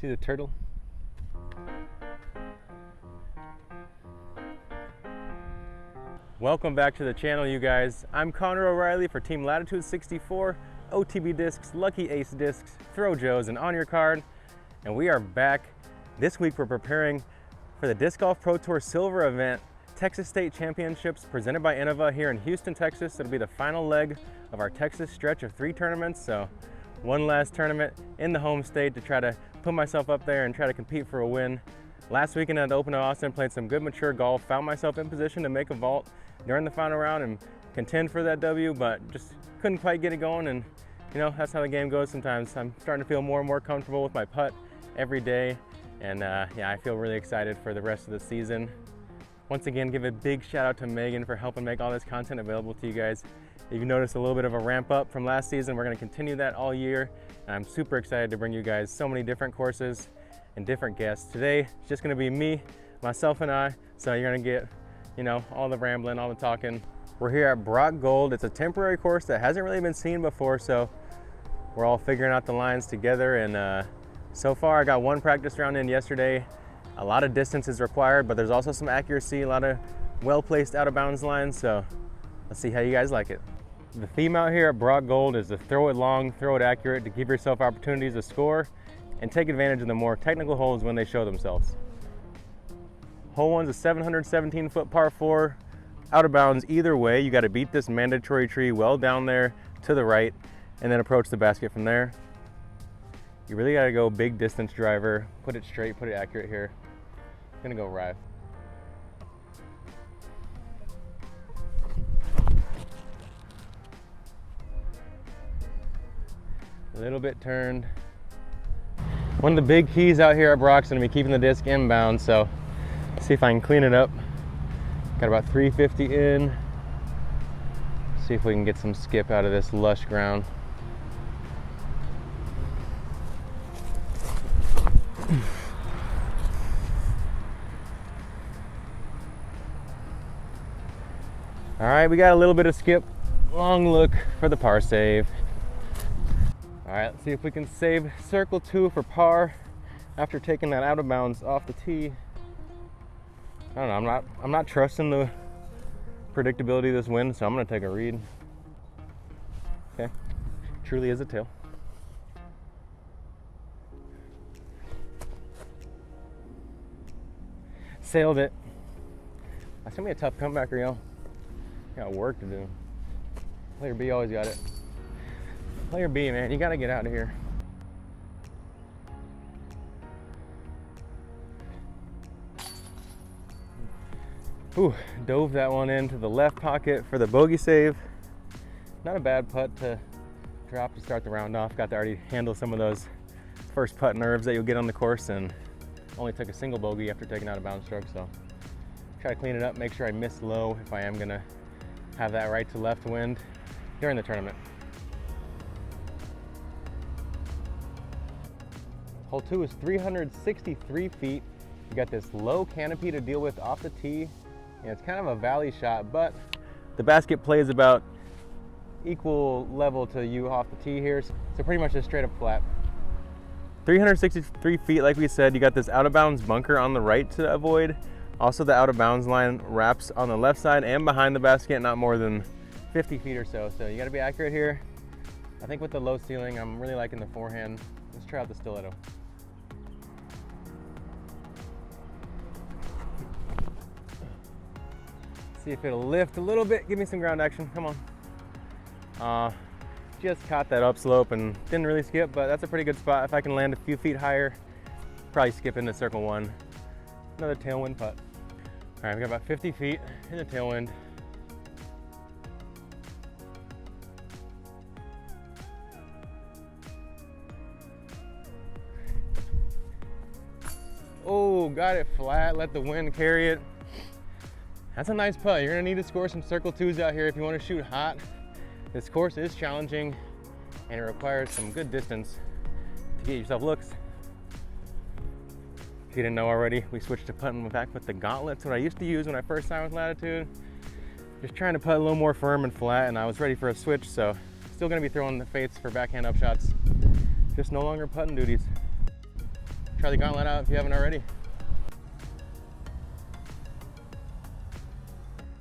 See the turtle? Welcome back to the channel, you guys. I'm Connor O'Reilly for Team Latitude 64, OTB Discs, Lucky Ace Discs, ThrowJoes, and On Your Card. And we are back. This week we're preparing for the Disc Golf Pro Tour Silver Event, Texas State Championships presented by Innova here in Houston, Texas. It'll be the final leg of our Texas stretch of 3 tournaments. So one last tournament in the home state to try to put myself up there and try to compete for a win. Last weekend at the Open of Austin, played some good mature golf, found myself in position to make a vault during the final round and contend for that W, but just couldn't quite get it going. And you know, that's how the game goes sometimes. I'm starting to feel more and more comfortable with my putt every day. And yeah, I feel really excited for the rest of the season. Once again, give a big shout out to Megan for helping make all this content available to you guys. If you noticed a little bit of a ramp up from last season, we're gonna continue that all year. And I'm super excited to bring you guys so many different courses and different guests. Today, it's just gonna be me, myself, and I. So you're gonna get, you know, all the rambling, all the talking. We're here at Brock Gold. It's a temporary course that hasn't really been seen before, so we're all figuring out the lines together. And so far, I got one practice round in yesterday. A lot of distance is required, but there's also some accuracy, a lot of well-placed out-of-bounds lines, so let's see how you guys like it. The theme out here at Brock Gold is to throw it long, throw it accurate, to give yourself opportunities to score and take advantage of the more technical holes when they show themselves. Hole 1's a 717-foot par 4, out of bounds either way. You got to beat this mandatory tree well down there to the right and then approach the basket from there. You really got to go big distance driver, put it straight, put it accurate here. I'm gonna go right. A little bit turned. One of the big keys out here at Brock's gonna be keeping the disc inbound, so let's see if I can clean it up. Got about 350 in. See if we can get some skip out of this lush ground. All right, we got a little bit of skip. Long look for the par save. All right, let's see if we can save circle 2 for par after taking that out of bounds off the tee. I don't know, I'm not trusting the predictability of this wind, so I'm gonna take a read. Okay, truly is a tail. Sailed it. That's gonna be a tough comebacker, yo. Got work to do. Player B always got it. Player B, man, you gotta get out of here. Ooh, dove that one into the left pocket for the bogey save. Not a bad putt to drop to start the round off. Got to already handle some of those first putt nerves that you'll get on the course, and only took a single bogey after taking out a bounce stroke, so try to clean it up, make sure I miss low if I am gonna have that right to left wind during the tournament. Hole 2 is 363 feet. You got this low canopy to deal with off the tee. And it's kind of a valley shot, but the basket plays about equal level to you off the tee here. So pretty much just straight up flat. 363 feet, like we said, you got this out of bounds bunker on the right to avoid. Also, the out of bounds line wraps on the left side and behind the basket, not more than 50 feet or so. So you gotta be accurate here. I think with the low ceiling, I'm really liking the forehand. Let's try out the stiletto. See if it'll lift a little bit. Give me some ground action, come on. Just caught that upslope and didn't really skip, but that's a pretty good spot. If I can land a few feet higher, probably skip into circle 1. Another tailwind putt. All right, we got about 50 feet in the tailwind. Oh, got it flat, let the wind carry it. That's a nice putt. You're gonna need to score some circle 2s out here if you wanna shoot hot. This course is challenging and it requires some good distance to get yourself looks. If you didn't know already, we switched to putting back with the gauntlets, what I used to use when I first signed with Latitude. Just trying to putt a little more firm and flat, and I was ready for a switch, so still gonna be throwing the fates for backhand upshots. Just no longer putting duties. Try the gauntlet out if you haven't already.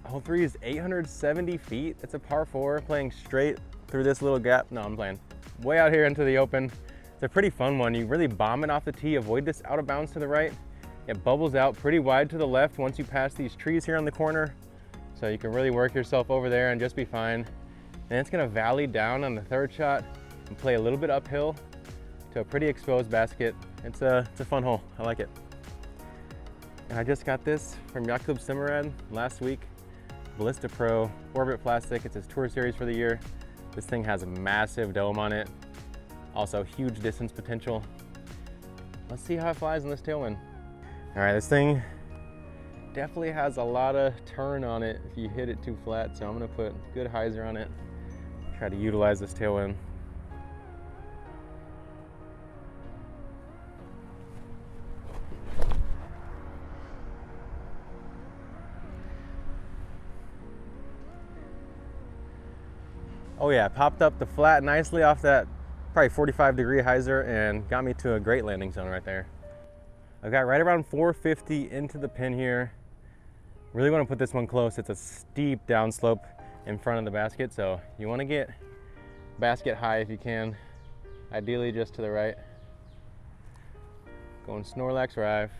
Hole 3 is 870 feet. It's a par 4, playing straight through this little gap. No, I'm playing way out here into the open. It's a pretty fun one. You really bomb it off the tee, avoid this out of bounds to the right. It bubbles out pretty wide to the left once you pass these trees here on the corner. So you can really work yourself over there and just be fine. And it's gonna valley down on the third shot and play a little bit uphill to a pretty exposed basket. It's a fun hole, I like it. And I just got this from Yacht Club Simmerad last week. Ballista Pro Orbit plastic. It's his tour series for the year. This thing has a massive dome on it. Also huge distance potential. Let's see how it flies in this tailwind. All right, this thing definitely has a lot of turn on it if you hit it too flat. So I'm gonna put good hyzer on it. Try to utilize this tailwind. Oh yeah, popped up the flat nicely off that probably 45-degree hyzer and got me to a great landing zone right there. I've got right around 450 into the pin here. Really want to put this one close. It's a steep downslope in front of the basket, so you want to get basket high if you can, ideally just to the right. Going Snorlax Rive.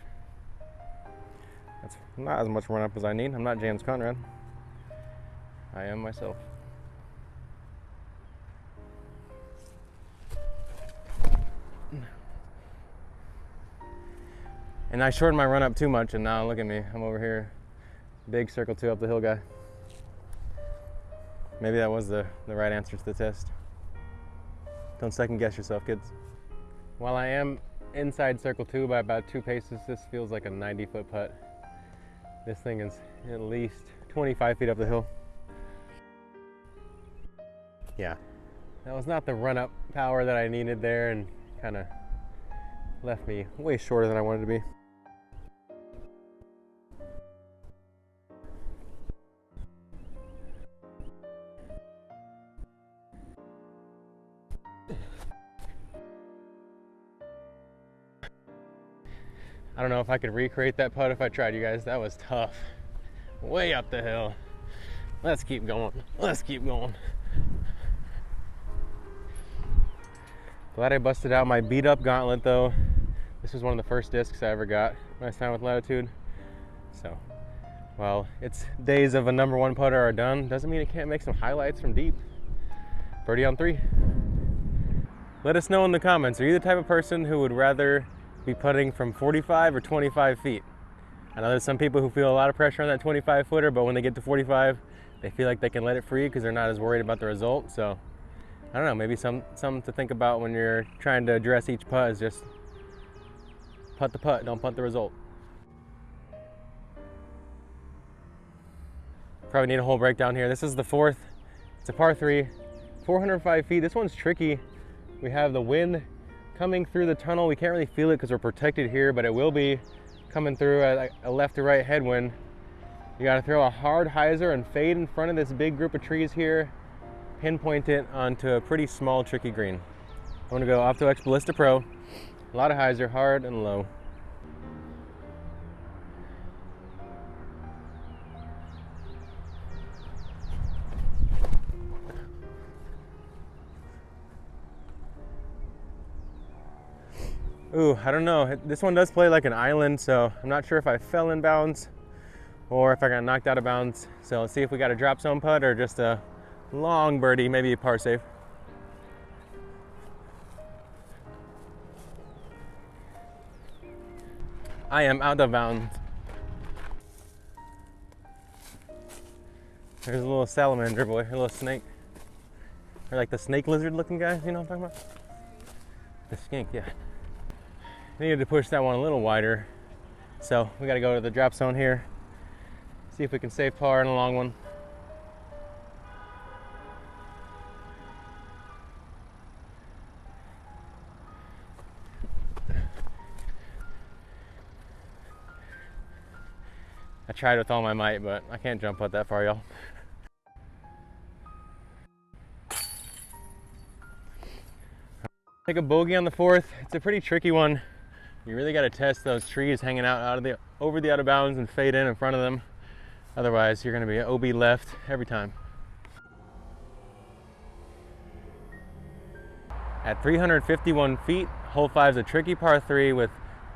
That's not as much run up as I need. I'm not James Conrad. I am myself. And I shortened my run up too much, and now look at me, I'm over here. Big circle 2 up the hill guy. Maybe that was the right answer to the test. Don't second guess yourself, kids. While I am inside circle 2 by about 2 paces, this feels like a 90-foot putt. This thing is at least 25 feet up the hill. Yeah, that was not the run up power that I needed there, and kind of left me way shorter than I wanted to be. I don't know if I could recreate that putt if I tried, you guys. That was tough. Way up the hill. Let's keep going. Let's keep going. Glad I busted out my beat up gauntlet though. This was one of the first discs I ever got when I signed with Latitude. So, while its days of a #1 putter are done, doesn't mean it can't make some highlights from deep. Birdie on 3. Let us know in the comments, are you the type of person who would rather be putting from 45 or 25 feet? I know there's some people who feel a lot of pressure on that 25 footer, but when they get to 45, they feel like they can let it free because they're not as worried about the result. So, I don't know, maybe something to think about when you're trying to address each putt is just putt the putt, don't punt the result. Probably need a hole breakdown here. This is the 4th. It's a par 3, 405 feet. This one's tricky. We have the wind coming through the tunnel. We can't really feel it because we're protected here, but it will be coming through at a left to right headwind. You got to throw a hard hyzer and fade in front of this big group of trees here. Pinpoint it onto a pretty small, tricky green. I'm going to go Opto X Ballista Pro. A lot of hyzer, hard and low. Ooh, I don't know. This one does play like an island, so I'm not sure if I fell in bounds or if I got knocked out of bounds. So let's see if we got a drop zone putt or just a long birdie, maybe a par save. I am out of bounds. There's a little salamander boy, a little snake. Or like the snake lizard looking guy, you know what I'm talking about? The skink, yeah. Needed to push that one a little wider. So we gotta go to the drop zone here. See if we can save par in a long one. I tried with all my might, but I can't jump putt that far, y'all. Take a bogey on the 4th. It's a pretty tricky one. You really got to test those trees hanging out over the out of bounds and fade in front of them. Otherwise, you're going to be OB left every time. At 351 feet, hole 5 is a tricky par 3 with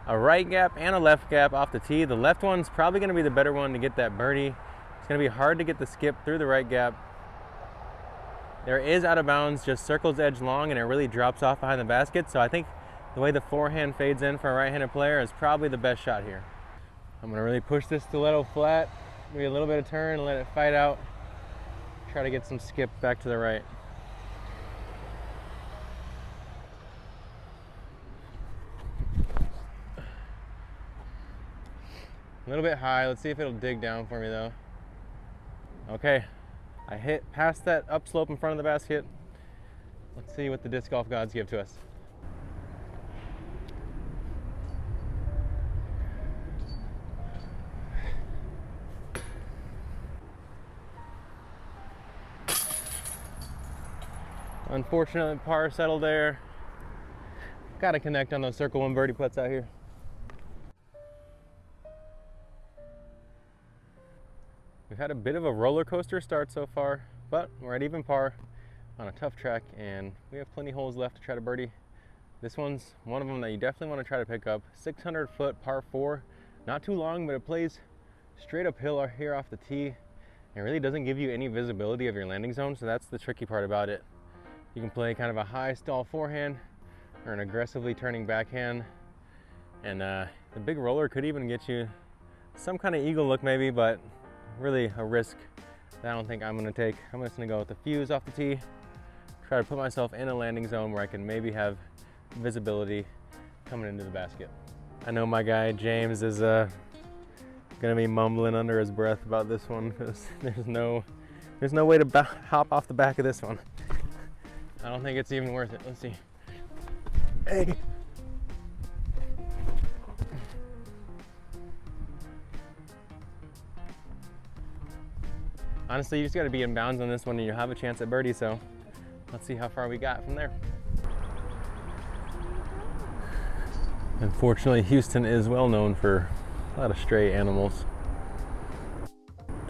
a right gap and a left gap off the tee. The left one's probably going to be the better one to get that birdie. It's going to be hard to get the skip through the right gap. There is out of bounds, just circles edge long, and it really drops off behind the basket. So I think the way the forehand fades in for a right-handed player is probably the best shot here. I'm going to really push this stiletto flat, maybe a little bit of turn, and let it fight out. Try to get some skip back to the right. A little bit high. Let's see if it'll dig down for me though. Okay, I hit past that upslope in front of the basket. Let's see what the disc golf gods give to us. Unfortunately, par settled there. Got to connect on those circle 1 birdie putts out here. We've had a bit of a roller coaster start so far, but we're at even par on a tough track, and we have plenty of holes left to try to birdie. This one's one of them that you definitely want to try to pick up. 600-foot par 4, not too long, but it plays straight uphill here off the tee. It really doesn't give you any visibility of your landing zone, so that's the tricky part about it. You can play kind of a high stall forehand or an aggressively turning backhand, and the big roller could even get you some kind of eagle look maybe, but really a risk that I don't think I'm going to take. I'm just going to go with the fuse off the tee, try to put myself in a landing zone where I can maybe have visibility coming into the basket. I know my guy James is going to be mumbling under his breath about this one because there's no way to hop off the back of this one. I don't think it's even worth it. Let's see. Hey. Honestly, you just got to be in bounds on this one and you have a chance at birdie, so let's see how far we got from there. Unfortunately, Houston is well known for a lot of stray animals.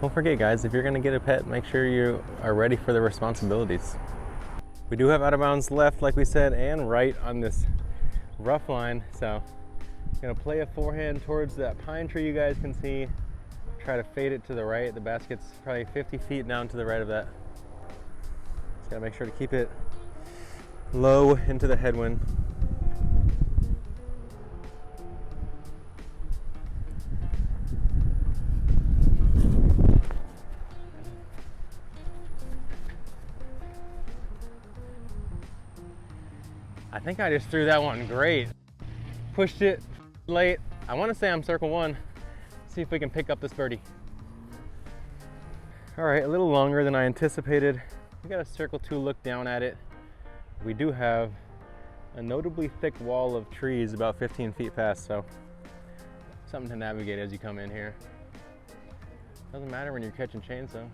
Don't forget, guys, if you're going to get a pet, make sure you are ready for the responsibilities. We do have out of bounds left, like we said, and right on this rough line, so I'm going to play a forehand towards that pine tree you guys can see. Try to fade it to the right. The basket's probably 50 feet down to the right of that. Just gotta make sure to keep it low into the headwind. I think I just threw that one great. Pushed it late. I want to say I'm circle 1. See if we can pick up this birdie. All right, a little longer than I anticipated. We got a circle 2 look down at it. We do have a notably thick wall of trees about 15 feet past, so something to navigate as you come in here. Doesn't matter when you're catching chainsaw.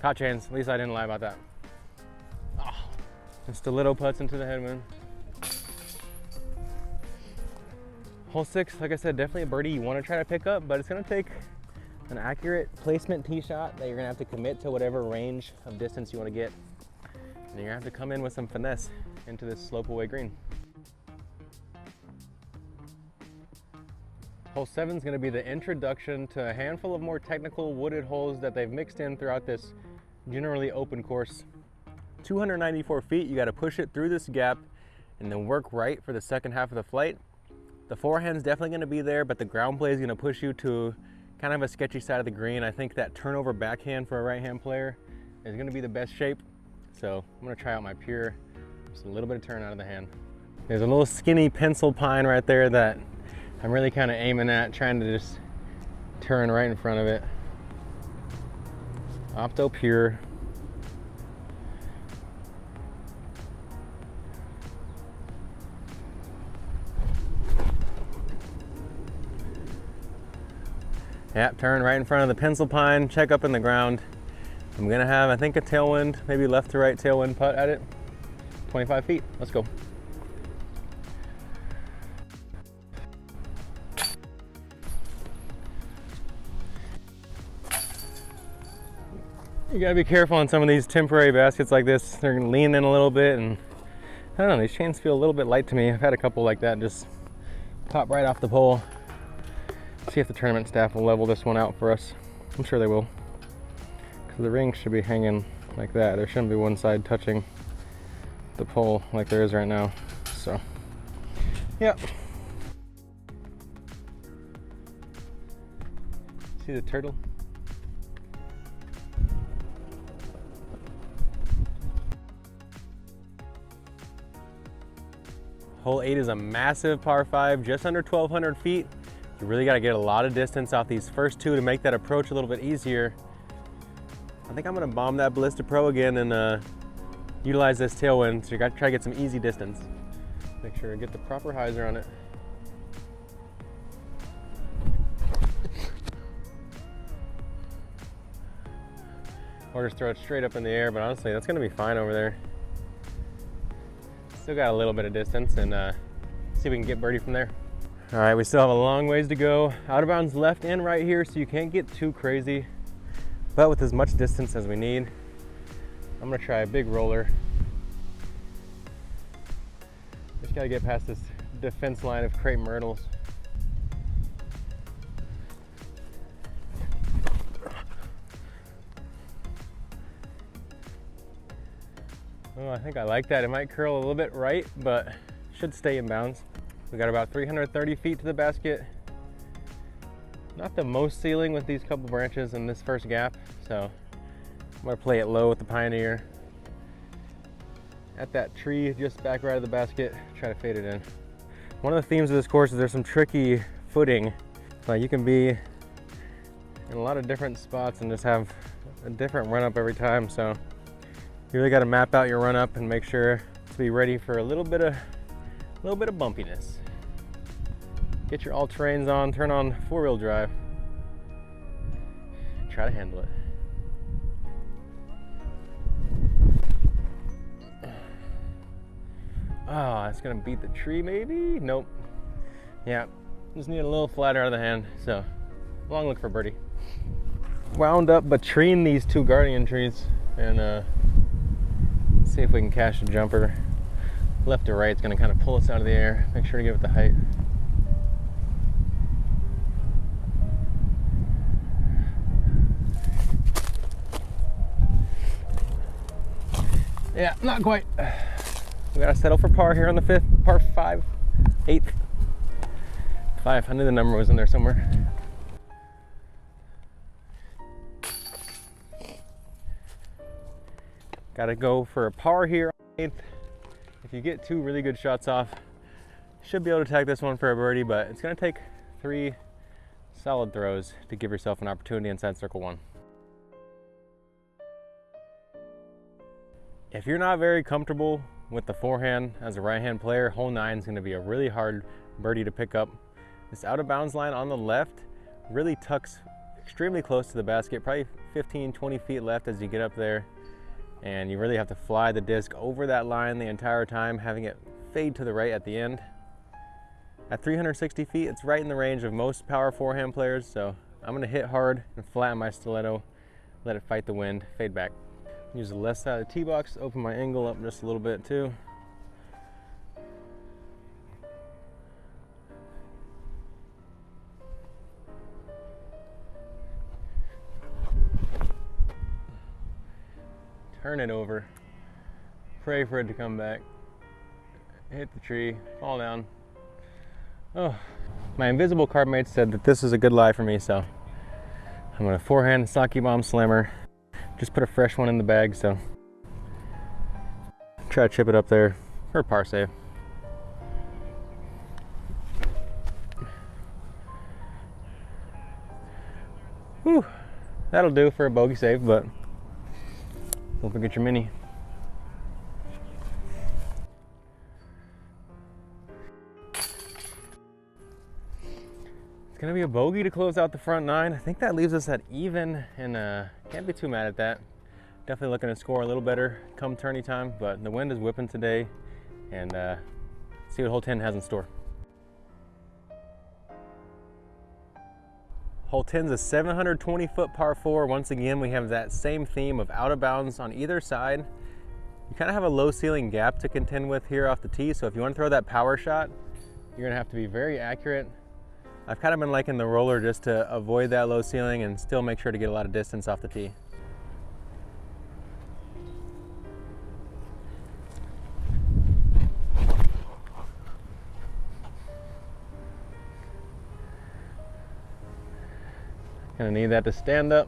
Caught chains, at least I didn't lie about that. Just a little putts into the headwind. Hole 6, like I said, definitely a birdie you want to try to pick up, but it's going to take an accurate placement tee shot that you're going to have to commit to whatever range of distance you want to get. And you're going to have to come in with some finesse into this slope away green. Hole 7 is going to be the introduction to a handful of more technical wooded holes that they've mixed in throughout this generally open course. 294 feet, you got to push it through this gap and then work right for the second half of the flight. The forehand's definitely going to be there, but the ground play is going to push you to kind of a sketchy side of the green. I think that turnover backhand for a right-hand player is going to be the best shape. So I'm going to try out my pure, just a little bit of turn out of the hand. There's a little skinny pencil pine right there that I'm really kind of aiming at, trying to just turn right in front of it. Opto pure. Yep, turn right in front of the pencil pine, check up in the ground. I'm gonna have, I think, a tailwind, maybe left to right tailwind putt at it. 25 feet, let's go. You gotta be careful on some of these temporary baskets like this. They're gonna lean in a little bit, and I don't know, these chains feel a little bit light to me. I've had a couple like that just pop right off the pole. See if the tournament staff will level this one out for us. I'm sure they will. Because the ring should be hanging like that. There shouldn't be one side touching the pole like there is right now. So, yeah. See the turtle? Hole 8 is a massive par 5, just under 1,200 feet. You really got to get a lot of distance off these first two to make that approach a little bit easier. I think I'm going to bomb that Ballista Pro again and utilize this tailwind. So you got to try to get some easy distance. Make sure to get the proper hyzer on it. Or just throw it straight up in the air, but honestly, that's going to be fine over there. Still got a little bit of distance, and see if we can get birdie from there. All right, we still have a long ways to go. Out of bounds left and right here, so you can't get too crazy, but with as much distance as we need. I'm gonna try a big roller. Just gotta get past this defense line of crepe myrtles. Oh, I think I like that. It might curl a little bit right, but should stay in bounds. We got about 330 feet to the basket. Not the most ceiling with these couple branches in this first gap, so I'm gonna play it low with the Pioneer. At that tree just back right of the basket, try to fade it in. One of the themes of this course is there's some tricky footing. Like you can be in a lot of different spots and just have a different run up every time, so you really got to map out your run up and make sure to be ready for a little bit of bumpiness. Get your all-terrains on, turn on 4-wheel drive. Try to handle it. Oh, it's gonna beat the tree maybe? Nope. Yeah, just need a little flatter out of the hand, so long look for birdie. Wound up between these two guardian trees and see if we can cash a jumper. Left to right, it's gonna kind of pull us out of the air. Make sure to give it the height. Yeah, not quite. We gotta settle for par here on the 5th, par 5, 8th. 5, I knew the number was in there somewhere. Gotta go for a par here on 8th. If you get 2 really good shots off, you should be able to tag this one for a birdie, but it's gonna take 3 solid throws to give yourself an opportunity inside circle 1. If you're not very comfortable with the forehand as a right-hand player, hole 9 is gonna be a really hard birdie to pick up. This out of bounds line on the left really tucks extremely close to the basket, probably 15-20 feet left as you get up there. And you really have to fly the disc over that line the entire time, having it fade to the right at the end. At 360 feet, it's right in the range of most power forehand players, so I'm gonna hit hard and flatten my stiletto, let it fight the wind, fade back. Use the left side of the tee box, open my angle up just a little bit too. Turn it over, pray for it to come back, hit the tree, fall down. Oh, my invisible card mate said that this is a good lie for me, so I'm gonna forehand Saki Bomb Slammer. Just put a fresh one in the bag, so try to chip it up there for a par save. Whew, that'll do for a bogey save, but don't forget your mini. It's gonna be a bogey to close out the front 9. I think that leaves us at even, and can't be too mad at that. Definitely looking to score a little better come tourney time, but the wind is whipping today, and see what hole 10 has in store. Hole 10 is a 720-foot par 4. Once again, we have that same theme of out of bounds on either side. You kind of have a low ceiling gap to contend with here off the tee, so if you want to throw that power shot, you're gonna have to be very accurate. I've kind of been liking the roller just to avoid that low ceiling and still make sure to get a lot of distance off the tee. Gonna need that to stand up.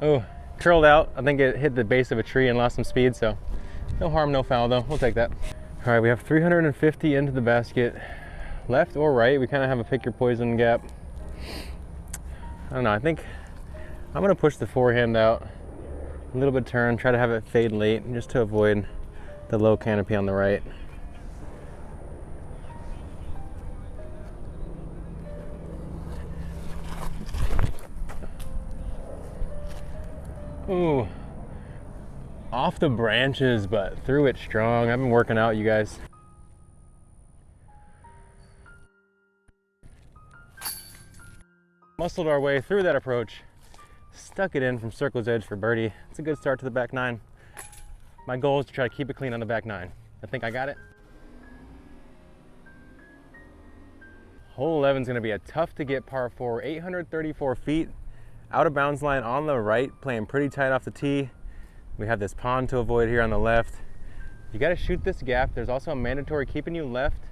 Oh, curled out. I think it hit the base of a tree and lost some speed, so no harm, no foul though. We'll take that. All right, we have 350 into the basket. Left or right, we kind of have a pick your poison gap. I don't know, I think I'm gonna push the forehand out. A little bit turn, try to have it fade late just to avoid the low canopy on the right. Ooh, off the branches, but threw it strong. I've been working out, you guys. Muscled our way through that approach, stuck it in from circle's edge for birdie. It's a good start to the back nine. My goal is to try to keep it clean on the back nine. I think I got it. Hole 11 is going to be a tough to get par 4, 834 feet. Out of bounds line on the right, playing pretty tight off the tee. We have this pond to avoid here on the left. You got to shoot this gap. There's also a mandatory keeping you left.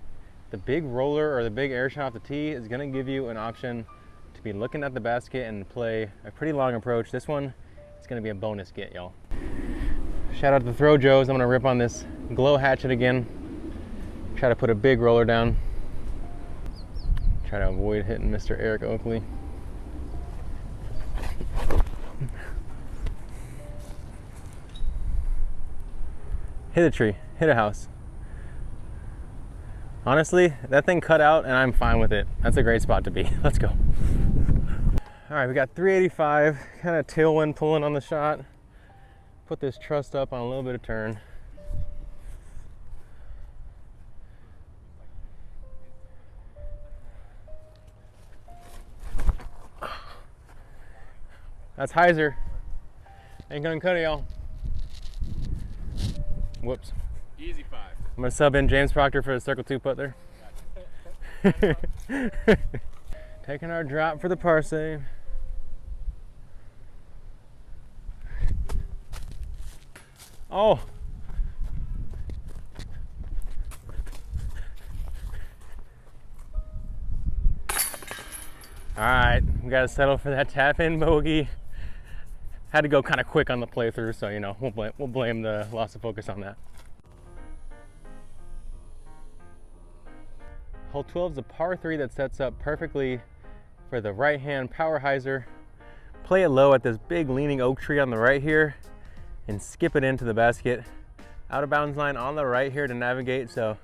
The big roller or the big air shot off the tee is going to give you an option to be looking at the basket and play a pretty long approach. This one is going to be a bonus get, y'all. Shout out to ThrowJoes. I'm going to rip on this glow hatchet again. Try to put a big roller down. Try to avoid hitting Mr. Eric Oakley. Hit a tree, hit a house. Honestly, that thing cut out and I'm fine with it. That's a great spot to be. Let's go. All right, we got 385, kind of tailwind pulling on the shot. Put this truss up on a little bit of turn. That's hyzer. Ain't gonna cut it, y'all. Whoops. Easy 5. I'm gonna sub in James Proctor for the circle 2 putt there. Taking our drop for the par save. Oh. All right, we gotta settle for that tap in bogey. Had to go kind of quick on the playthrough, so you know, we'll blame the loss of focus on that. Hole 12 is a par 3 that sets up perfectly for the right hand power hyzer. Play it low at this big leaning oak tree on the right here and skip it into the basket. Out of bounds line on the right here to navigate, so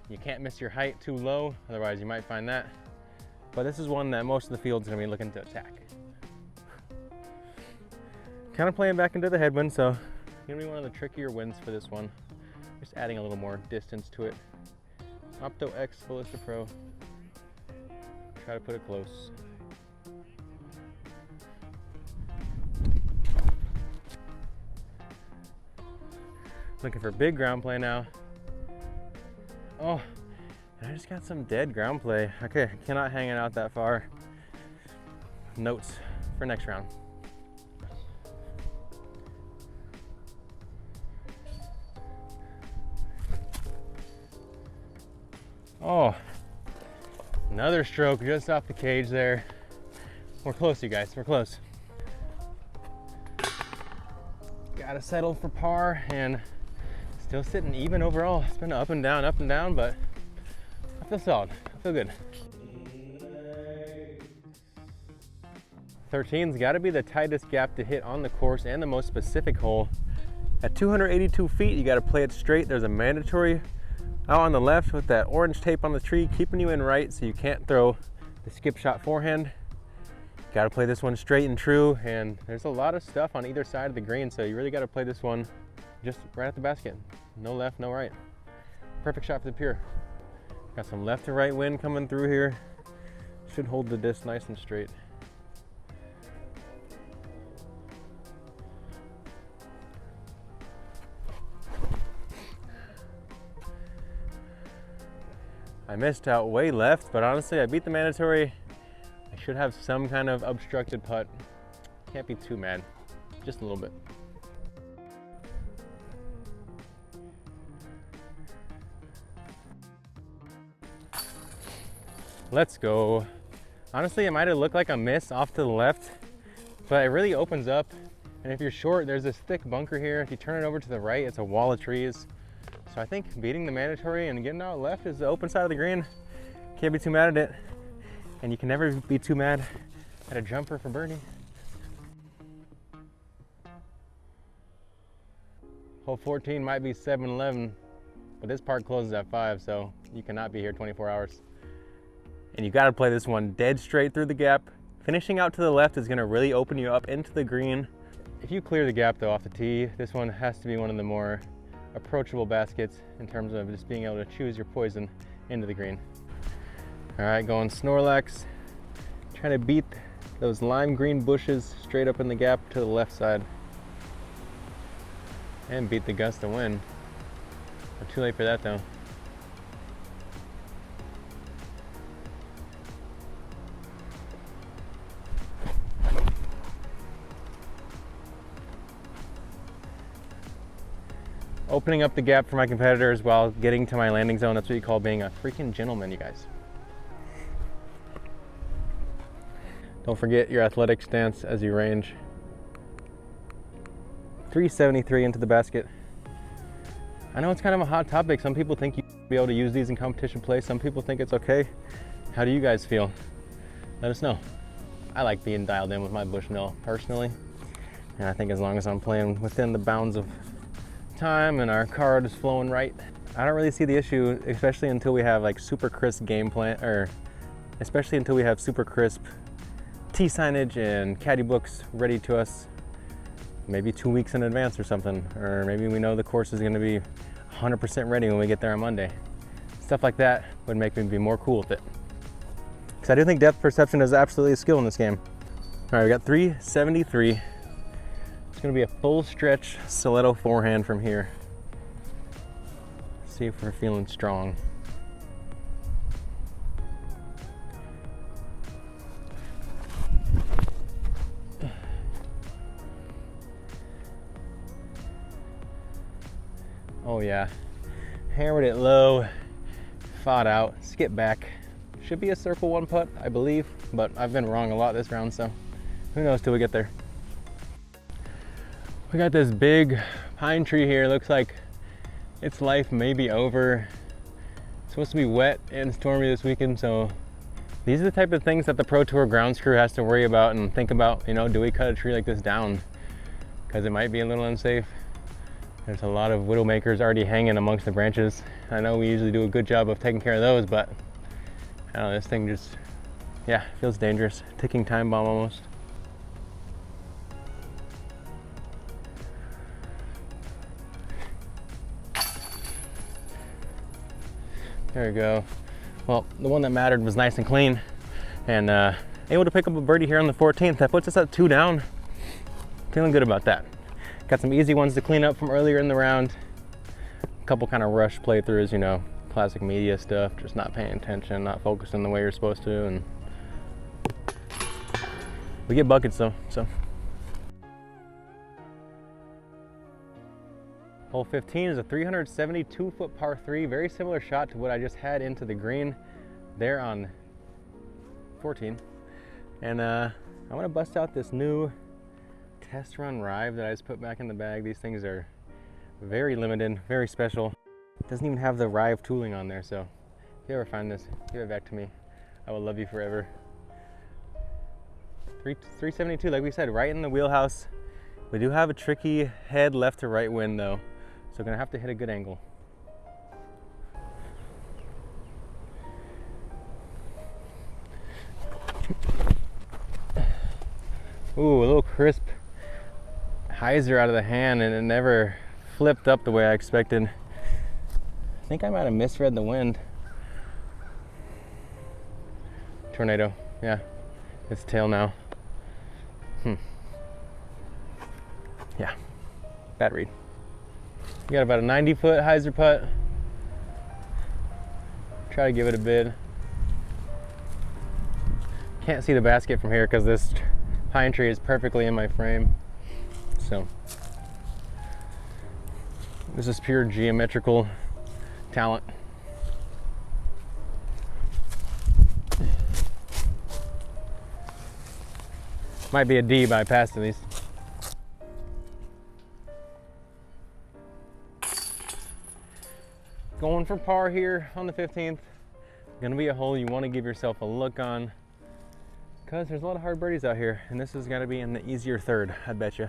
you can't miss your height too low, otherwise you might find that. But this is one that most of the field's gonna be looking to attack. Kind of playing back into the headwind, so gonna be one of the trickier winds for this one. Just adding a little more distance to it. Opto X Ballista Pro. Try to put it close. Looking for big ground play now. Oh, and I just got some dead ground play. Okay, cannot hang it out that far. Notes for next round. Oh, another stroke just off the cage there. We're close, you guys, we're close. Gotta settle for par and still sitting even overall. It's been up and down, but I feel solid, I feel good. 13's gotta be the tightest gap to hit on the course and the most specific hole. At 282 feet, you gotta play it straight. There's a mandatory out on the left with that orange tape on the tree, keeping you in right so you can't throw the skip shot forehand. Got to play this one straight and true, and there's a lot of stuff on either side of the green, so you really got to play this one just right at the basket. No left, no right. Perfect shot for the pure. Got some left to right wind coming through here. Should hold the disc nice and straight. I missed out way left, but honestly, I beat the mandatory. I should have some kind of obstructed putt. Can't be too mad, just a little bit. Let's go. Honestly, it might have looked like a miss off to the left, but it really opens up. And if you're short, there's this thick bunker here. If you turn it over to the right, it's a wall of trees. So I think beating the mandatory and getting out left is the open side of the green. Can't be too mad at it. And you can never be too mad at a jumper for birdie. Hole 14 might be 7-11, but this park closes at 5, so you cannot be here 24 hours. And you gotta play this one dead straight through the gap. Finishing out to the left is gonna really open you up into the green. If you clear the gap though off the tee, this one has to be one of the more approachable baskets in terms of just being able to choose your poison into the green. All right, going Snorlax. Trying to beat those lime green bushes straight up in the gap to the left side. And beat the gust of wind. Not too late for that though. Opening up the gap for my competitors while getting to my landing zone. That's what you call being a freaking gentleman, you guys. Don't forget your athletic stance as you range. 373 into the basket. I know it's kind of a hot topic. Some people think you'll be able to use these in competition play. Some people think it's okay. How do you guys feel? Let us know. I like being dialed in with my Bushnell personally. And I think as long as I'm playing within the bounds of time and our card is flowing right, I don't really see the issue, especially until we have like super crisp game plan, or especially until we have super crisp tee signage and caddy books ready to us maybe 2 weeks in advance or something, or maybe we know the course is going to be 100% ready when we get there on Monday. Stuff like that would make me be more cool with it, because I do think depth perception is absolutely a skill in this game. All right, we got 373. It's gonna be a full stretch stiletto forehand from here. See if we're feeling strong. Oh yeah, hammered it low, fought out, skip back. Should be a circle one putt, I believe, but I've been wrong a lot this round, so who knows till we get there. We got this big pine tree here. Looks like its life may be over. It's supposed to be wet and stormy this weekend, so these are the type of things that the Pro Tour grounds crew has to worry about and think about. You know, do we cut a tree like this down? Because it might be a little unsafe. There's a lot of widowmakers already hanging amongst the branches. I know we usually do a good job of taking care of those, but I don't know, this thing just, yeah, feels dangerous. Ticking time bomb almost. There we go. Well, the one that mattered was nice and clean, and able to pick up a birdie here on the 14th. That puts us at 2 down. Feeling good about that. Got some easy ones to clean up from earlier in the round. A couple kind of rush playthroughs, you know, classic media stuff, just not paying attention, not focusing the way you're supposed to, and we get buckets though, so. Hole 15 is a 372-foot par 3, very similar shot to what I just had into the green there on 14. And I want to bust out this new test run Rive that I just put back in the bag. These things are very limited, very special. It doesn't even have the Rive tooling on there, so if you ever find this, give it back to me. I will love you forever. 372, like we said, right in the wheelhouse. We do have a tricky head left to right wind though, so we're gonna have to hit a good angle. Ooh, a little crisp hyzer out of the hand, and it never flipped up the way I expected. I think I might have misread the wind. Tornado, yeah, it's tail now. Yeah, bad read. We got about a 90-foot hyzer putt. Try to give it a bid. Can't see the basket from here because this pine tree is perfectly in my frame. So this is pure geometrical talent. Might be a D, but I passed at least. Going for par here on the 15th. Gonna be a hole you want to give yourself a look on, because there's a lot of hard birdies out here, and this is gonna be in the easier third, I bet you.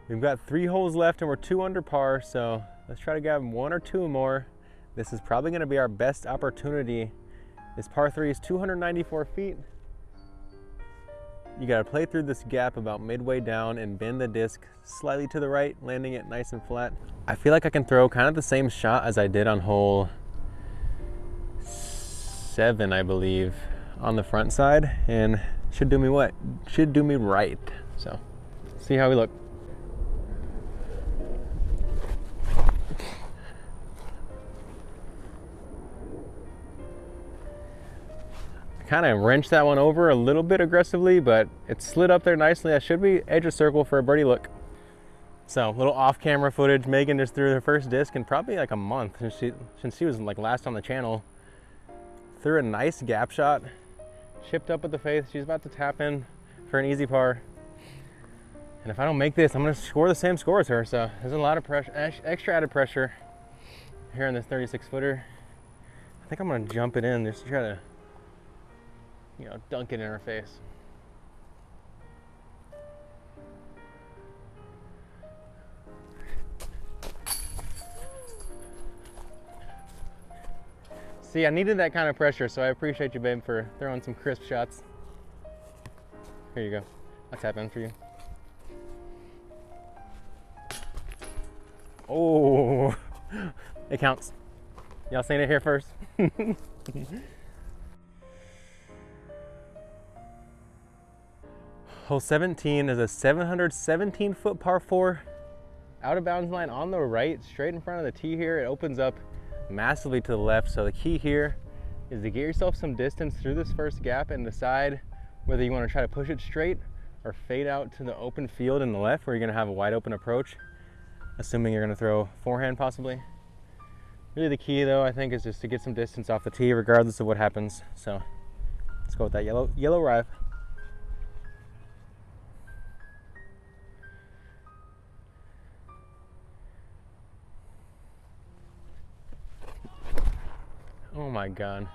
We've got 3 holes left and we're 2 under par, so let's try to grab 1 or 2 more. This is probably gonna be our best opportunity. This par 3 is 294 feet. You gotta play through this gap about midway down and bend the disc slightly to the right, landing it nice and flat. I feel like I can throw kind of the same shot as I did on hole 7, I believe, on the front side, and should do me what? Should do me right. So, see how we look. Kind of wrenched that one over a little bit aggressively, but it slid up there nicely. I should be edge of circle for a birdie look. So, little off-camera footage. Megan just threw her first disc in probably like a month since she was like last on the channel. Threw a nice gap shot, chipped up with the face. She's about to tap in for an easy par. And if I don't make this, I'm gonna score the same score as her. So there's a lot of pressure, extra added pressure here on this 36-footer. I think I'm gonna jump it in just to try to, you know, dunk it in her face. See, I needed that kind of pressure, so I appreciate you, babe, for throwing some crisp shots. Here you go. I'll tap in for you. Oh, it counts. Y'all seen it here first. Hole 17 is a 717-foot par 4. Out of bounds line on the right, straight in front of the tee here. It opens up massively to the left. So the key here is to get yourself some distance through this first gap and decide whether you want to try to push it straight or fade out to the open field in the left, where you're going to have a wide open approach, assuming you're going to throw forehand possibly. Really the key though, I think, is just to get some distance off the tee regardless of what happens. So let's go with that yellow rive. Oh my God.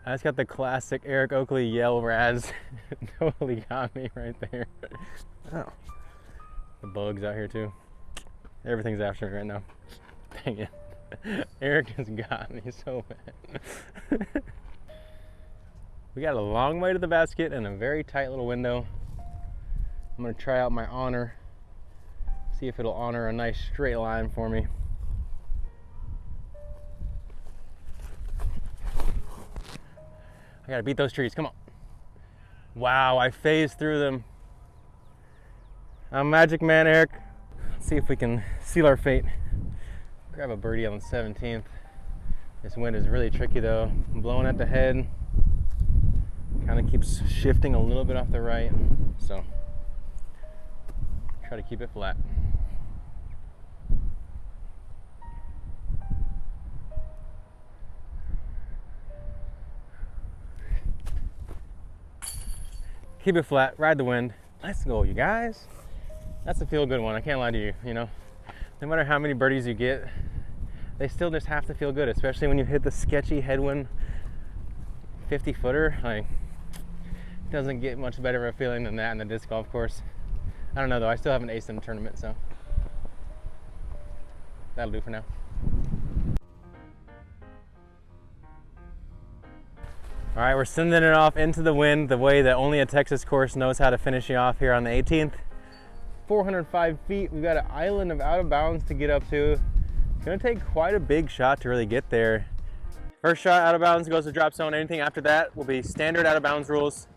I just got the classic Eric Oakley yell Raz. Totally got me right there. Oh, the bugs out here too. Everything's after me right now. Dang it. Eric has got me so bad. We got a long way to the basket and a very tight little window. I'm gonna try out my honor. See if it'll honor a nice straight line for me. I gotta beat those trees, come on. Wow, I phased through them. I'm Magic Man, Eric. Let's see if we can seal our fate. Grab a birdie on the 17th. This wind is really tricky though. I'm blowing at the head. Kind of keeps shifting a little bit off the right. So, try to keep it flat. Keep it flat, ride the wind. Let's go, you guys. That's a feel good one, I can't lie to you, you know. No matter how many birdies you get, they still just have to feel good, especially when you hit the sketchy headwind 50-footer. Like, it doesn't get much better of a feeling than that in the disc golf course. I don't know though, I still haven't aced in the tournament, so that'll do for now. All right, we're sending it off into the wind the way that only a Texas course knows how to finish you off here on the 18th. 405 feet, we've got an island of out of bounds to get up to. It's gonna take quite a big shot to really get there. First shot out of bounds goes to drop zone. Anything after that will be standard out of bounds rules.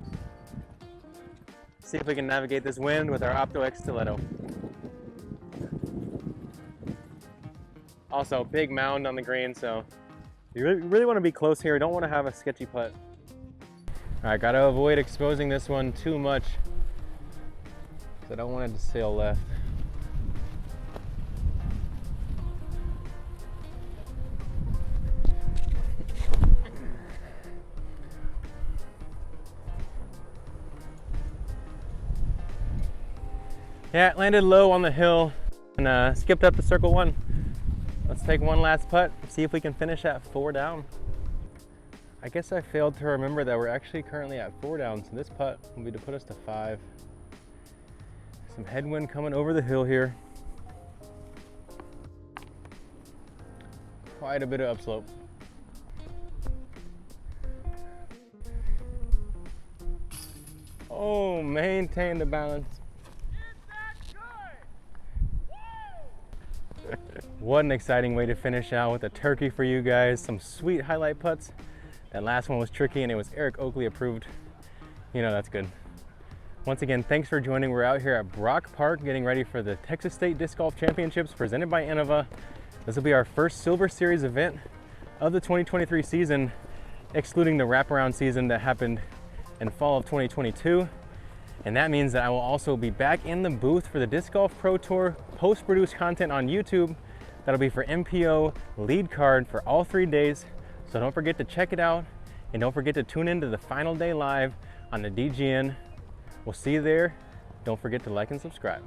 See if we can navigate this wind with our Opto X stiletto. Also, big mound on the green, so you really want to be close here. You don't want to have a sketchy putt. All right, got to avoid exposing this one too much because I don't want it to sail left. Yeah, it landed low on the hill and skipped up to circle one. Let's take one last putt, see if we can finish at 4 down. I guess I failed to remember that we're actually currently at 4 down, so this putt will be to put us to 5. Some headwind coming over the hill here. Quite a bit of upslope. Oh, maintain the balance. What an exciting way to finish out with a turkey for you guys. Some sweet highlight putts. That last one was tricky and it was Eric Oakley approved. You know that's good. Once again, thanks for joining. We're out here at Brock Park getting ready for the Texas State Disc Golf Championships presented by Innova. This will be our first Silver Series event of the 2023 season, excluding the wraparound season that happened in fall of 2022. And that means that I will also be back in the booth for the Disc Golf Pro Tour post-produced content on YouTube. That'll be for MPO lead card for all 3 days. So don't forget to check it out and don't forget to tune in to the final day live on the DGN. We'll see you there. Don't forget to like and subscribe.